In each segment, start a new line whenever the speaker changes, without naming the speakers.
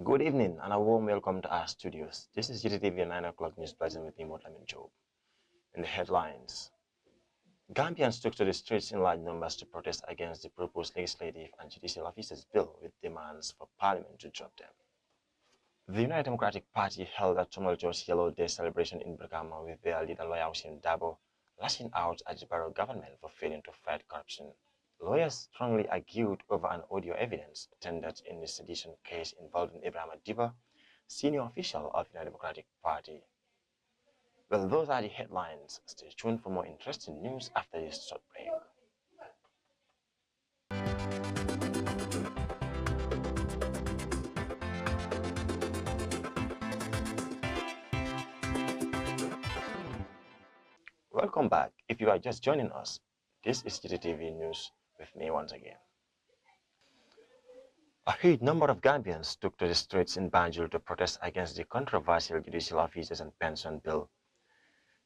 Good evening and a warm welcome to our studios. This is Gttv 9 o'clock news present with me, Motlamin Job. In the headlines, Gambians took to the streets in large numbers to protest against the proposed legislative and judicial officers' bill with demands for Parliament to drop them. The United Democratic Party held a tumultuous Yellow Day celebration in Brikama with their leader lawyer Hussein Dabo lashing out at the Barrow government for failing to fight corruption. Lawyers strongly argued over an audio evidence tendered in the Sedition Case involving Ibrahim Adiba, senior official of the United Democratic Party. Well, those are the headlines. Stay tuned for more interesting news after this short break. Welcome back. If you are just joining us, this is Gttv News with me once again. A huge number of Gambians took to the streets in Banjul to protest against the controversial judicial officers and pension bill.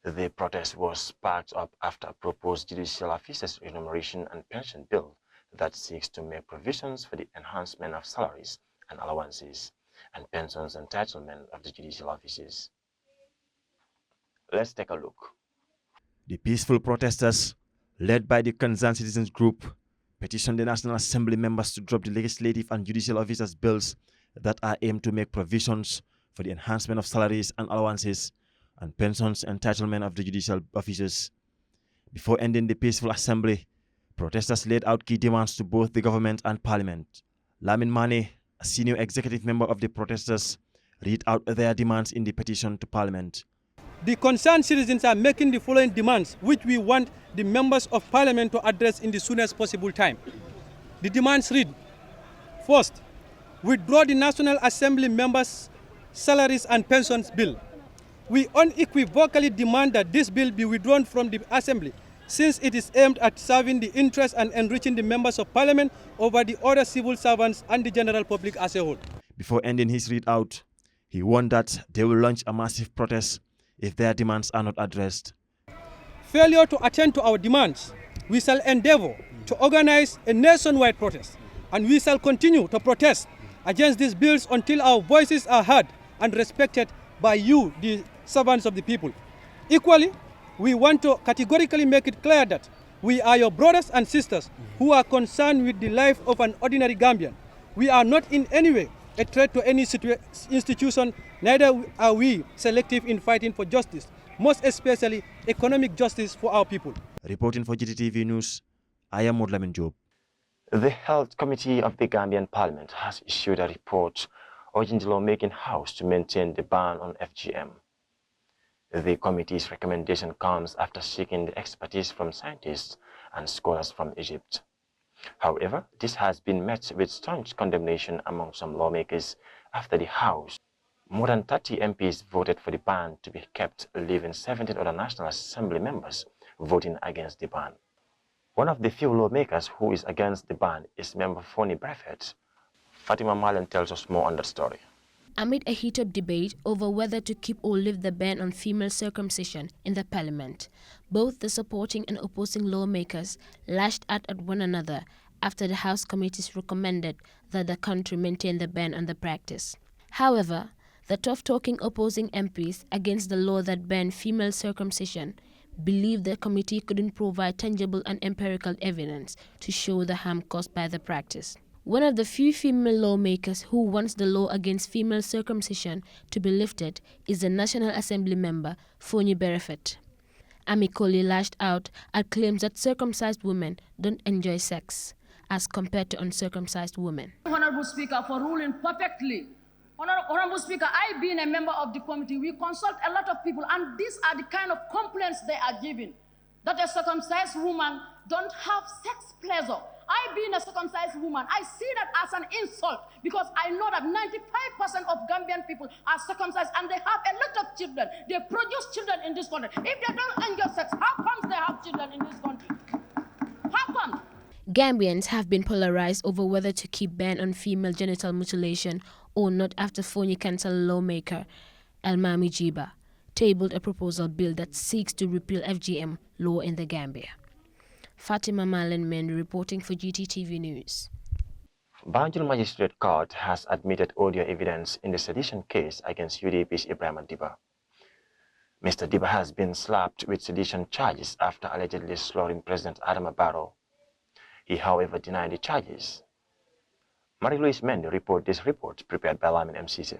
The protest was sparked up after a proposed judicial officers remuneration and pension bill that seeks to make provisions for the enhancement of salaries and allowances and pensions entitlement of the judicial officers. Let's take a look.
The peaceful protesters, led by the Concerned Citizens Group, petitioned the National Assembly members to drop the legislative and judicial officers' bills that are aimed to make provisions for the enhancement of salaries and allowances and pensions entitlement of the judicial officers. Before ending the peaceful assembly, protesters laid out key demands to both the government and Parliament. Lamin Mane, a senior executive member of the protesters, read out their demands in the petition to Parliament.
The concerned citizens are making the following demands, which we want the members of Parliament to address in the soonest possible time. The demands read: first, withdraw the National Assembly members' salaries and pensions bill. We unequivocally demand that this bill be withdrawn from the Assembly, since it is aimed at serving the interests and enriching the members of Parliament over the other civil servants and the general public as a whole.
Before ending his readout, he warned that they will launch a massive protest if their demands are not addressed.
Failure to attend to our demands, we shall endeavor to organize a nationwide protest, and we shall continue to protest against these bills until our voices are heard and respected by you, the servants of the people. Equally, we want to categorically make it clear that we are your brothers and sisters who are concerned with the life of an ordinary Gambian. We are not in any way a threat to any institution, neither are we selective in fighting for justice, most especially economic justice for our people.
Reporting for Gttv News, I am Motlamin Job.
The Health Committee of the Gambian Parliament has issued a report urging the lawmaking house to maintain the ban on FGM. The committee's recommendation comes after seeking the expertise from scientists and scholars from Egypt. However, this has been met with staunch condemnation among some lawmakers after the House. More than 30 MPs voted for the ban to be kept, leaving 17 other National Assembly members voting against the ban. One of the few lawmakers who is against the ban is member Foni Brevet. Fatima Malen tells us more on that story.
Amid a heated debate over whether to keep or lift the ban on female circumcision in the parliament, both the supporting and opposing lawmakers lashed out at one another after the House committees recommended that the country maintain the ban on the practice. However, the tough-talking opposing MPs against the law that banned female circumcision believed the committee couldn't provide tangible and empirical evidence to show the harm caused by the practice. One of the few female lawmakers who wants the law against female circumcision to be lifted is the National Assembly member, Foni Berefet. Amicoli lashed out at claims that circumcised women don't enjoy sex as compared to uncircumcised women.
Honorable Speaker, for ruling perfectly. Honorable Speaker, I being a member of the committee, we consult a lot of people, and these are the kind of complaints they are giving, that a circumcised woman don't have sex pleasure. I being a circumcised woman, I see that as an insult, because I know that 95% of Gambian people are circumcised and they have a lot of children. They produce children in this country. If they don't enjoy sex, how comes they have children in this country? How come?
Gambians have been polarized over whether to keep ban on female genital mutilation or not after Foni Council lawmaker Elmami Jiba tabled a proposal bill that seeks to repeal FGM law in the Gambia. Fatima Malen Men reporting for Gttv News.
Banjul Magistrate Court has admitted audio evidence in the sedition case against UDP's Ibrahim Diba. Mr. Diba has been slapped with sedition charges after allegedly slaughtering President Adama Barrow. He, however, denied the charges. Marie-Louise Mendy reported this report prepared by Lamin MCC.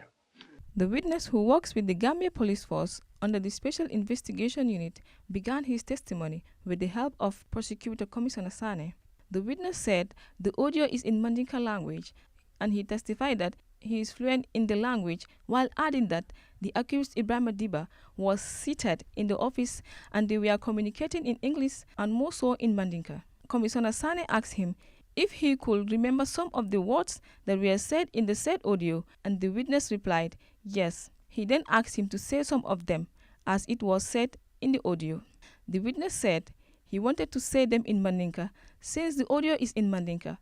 The witness, who works with the Gambia Police Force under the Special Investigation Unit, began his testimony with the help of Prosecutor Commissioner Sane. The witness said the audio is in Mandinka language, and he testified that he is fluent in the language, while adding that the accused Ibrahim Diba was seated in the office and they were communicating in English and more so in Mandinka. Commissioner Sane asked him if he could remember some of the words that were said in the said audio, and the witness replied yes. He then asked him to say some of them as it was said in the audio. The witness said he wanted to say them in Mandinka since the audio is in Mandinka,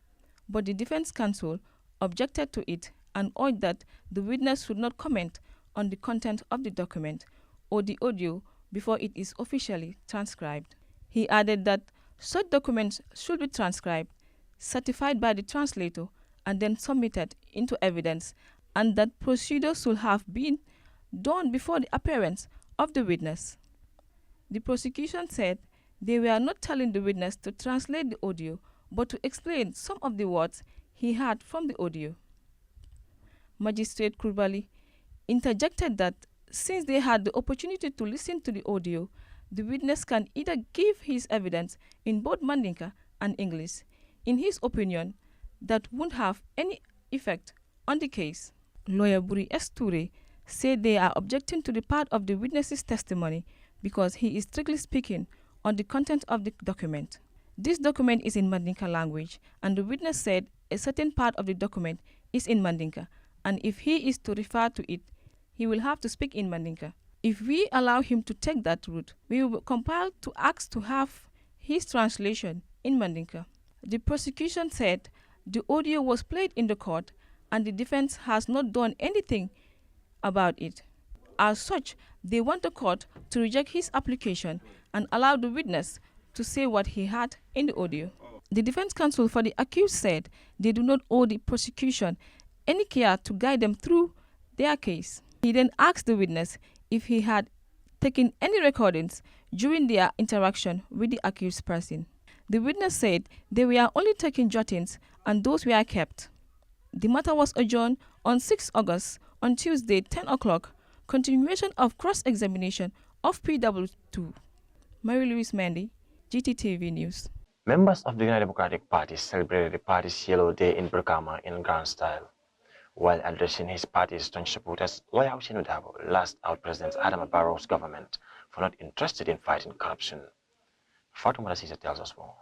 but the defense counsel objected to it and urged that the witness should not comment on the content of the document or the audio before it is officially transcribed. He added that such documents should be transcribed, certified by the translator, and then submitted into evidence, and that procedures should have been done before the appearance of the witness. The prosecution said they were not telling the witness to translate the audio, but to explain some of the words he heard from the audio. Magistrate Kurbali interjected that since they had the opportunity to listen to the audio, the witness can either give his evidence in both Mandinka and English. In his opinion, that won't have any effect on the case. Lawyer Buri S. Toure said they are objecting to the part of the witness's testimony because he is strictly speaking on the content of the document. This document is in Mandinka language, and the witness said a certain part of the document is in Mandinka, and if he is to refer to it, he will have to speak in Mandinka. If we allow him to take that route, we will be compelled to ask to have his translation in Mandinka. The prosecution said the audio was played in the court and the defense has not done anything about it. As such, they want the court to reject his application and allow the witness to say what he had in the audio. The defense counsel for the accused said they do not owe the prosecution any care to guide them through their case. He then asked the witness if he had taken any recordings during their interaction with the accused person. The witness said they were only taking jottings and those were kept. The matter was adjourned on 6 August on Tuesday, 10 o'clock, continuation of cross-examination of PW2. Marie-Louise Mendy, Gttv News.
Members of the United Democratic Party celebrated the party's Yellow Day in Brikama in grand style. While addressing his party's staunch supporters, Lawyer Usainu Dabo lashed out President Adama Barrow's government for not interested in fighting corruption. Fatima Sisa tells us more.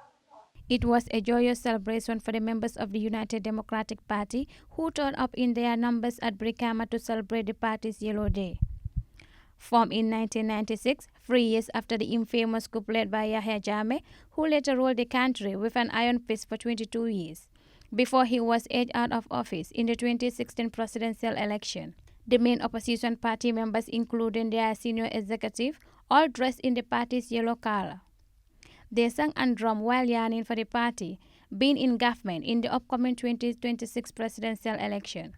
It was a joyous celebration for the members of the United Democratic Party who turned up in their numbers at Brikama to celebrate the party's Yellow Day. Formed in 1996, 3 years after the infamous coup led by Yahya Jammeh, who later ruled the country with an iron fist for 22 years. Before he was edged out of office in the 2016 presidential election. The main opposition party members, including their senior executive, all dressed in the party's yellow color. They sang and drummed while yearning for the party being in government in the upcoming 2026 presidential election.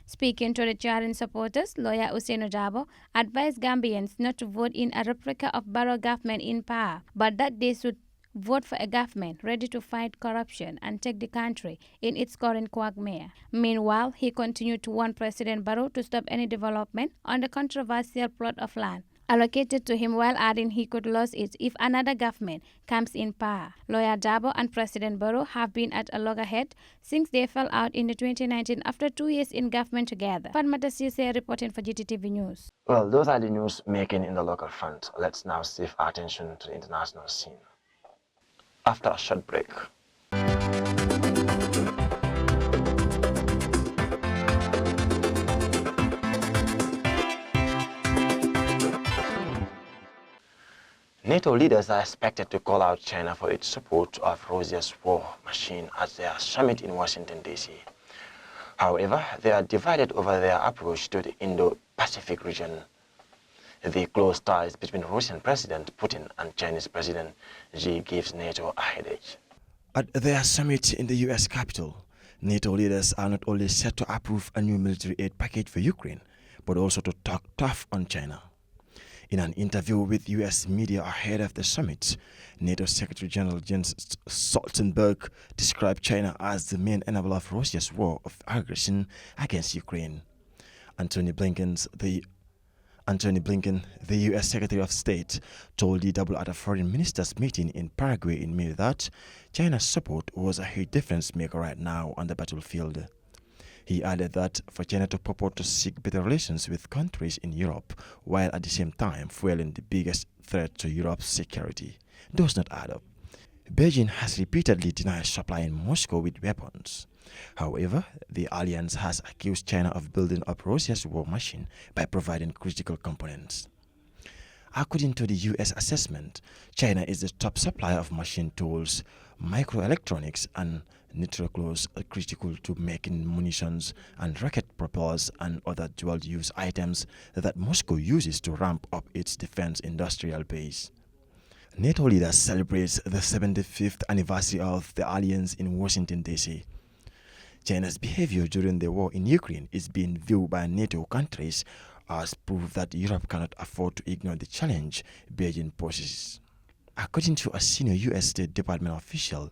Speaking to the cheering supporters, Lawyer Usainu Dabo advised Gambians not to vote in a replica of Barrow government in power, but that they should vote for a government ready to fight corruption and take the country in its current quagmire. Meanwhile, he continued to warn President Barrow to stop any development on the controversial plot of land allocated to him, while adding he could lose it if another government comes in power. Lawyer Dabo and President Barrow have been at a loggerhead since they fell out in the 2019 after 2 years in government together. Fatmata Sise reporting for GTV News.
Well, those are the news making in the local front. Let's now shift our attention to the international scene. After a short break. NATO leaders are expected to call out China for its support of Russia's war machine at their summit in Washington, D.C. However, they are divided over their approach to the Indo-Pacific region. The close ties between Russian President Putin and Chinese President Xi gives NATO a headache.
At their summit in the U.S. Capitol, NATO leaders are not only set to approve a new military aid package for Ukraine, but also to talk tough on China. In an interview with U.S. media ahead of the summit, NATO Secretary General Jens Stoltenberg described China as the main enabler of Russia's war of aggression against Ukraine. Antony Blinken, the U.S. Secretary of State, told DW at a foreign ministers meeting in Paraguay in May that China's support was a huge difference maker right now on the battlefield. He added that for China to purport to seek better relations with countries in Europe while at the same time fueling the biggest threat to Europe's security does not add up. Beijing has repeatedly denied supplying Moscow with weapons. However, the alliance has accused China of building up Russia's war machine by providing critical components. According to the U.S. assessment, China is the top supplier of machine tools, microelectronics, and nitroclose critical to making munitions and rocket propellers and other dual-use items that Moscow uses to ramp up its defense industrial base. NATO leaders celebrate the 75th anniversary of the alliance in Washington, D.C. China's behavior during the war in Ukraine is being viewed by NATO countries as proof that Europe cannot afford to ignore the challenge Beijing poses. According to a senior U.S. State Department official,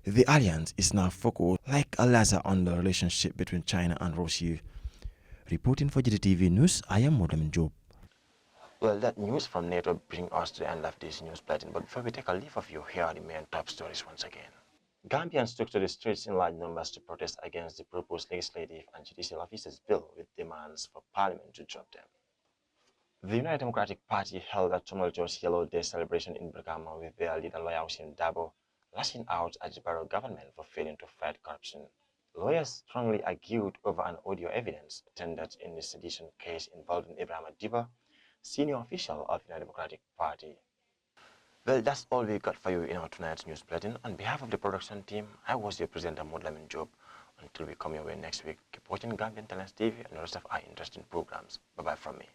the alliance is now focused like a laser on the relationship between China and Russia. Reporting for Gttv News, I am Modern Job.
Well, that news from NATO brings us to the end of this news bulletin, but before we take a leave of you, here are the main top stories once again. Gambians took to the streets in large numbers to protest against the proposed legislative and judicial officers' bill with demands for Parliament to drop them. The United Democratic Party held a tumultuous Yellow Day celebration in Brikama with their leader, Lawyer Hussein Dabo, lashing out at the Barrow government for failing to fight corruption. Lawyers strongly argued over an audio evidence tendered in the Sedition Case involving Ibrahim Diba, senior official of the United Democratic Party. Well, that's all we got for you in our tonight's news bulletin. On behalf of the production team, I was your presenter, Modlamin Job. Until we come your way next week, keep watching Gambian Talents TV and the rest of our interesting programs. Bye-bye from me.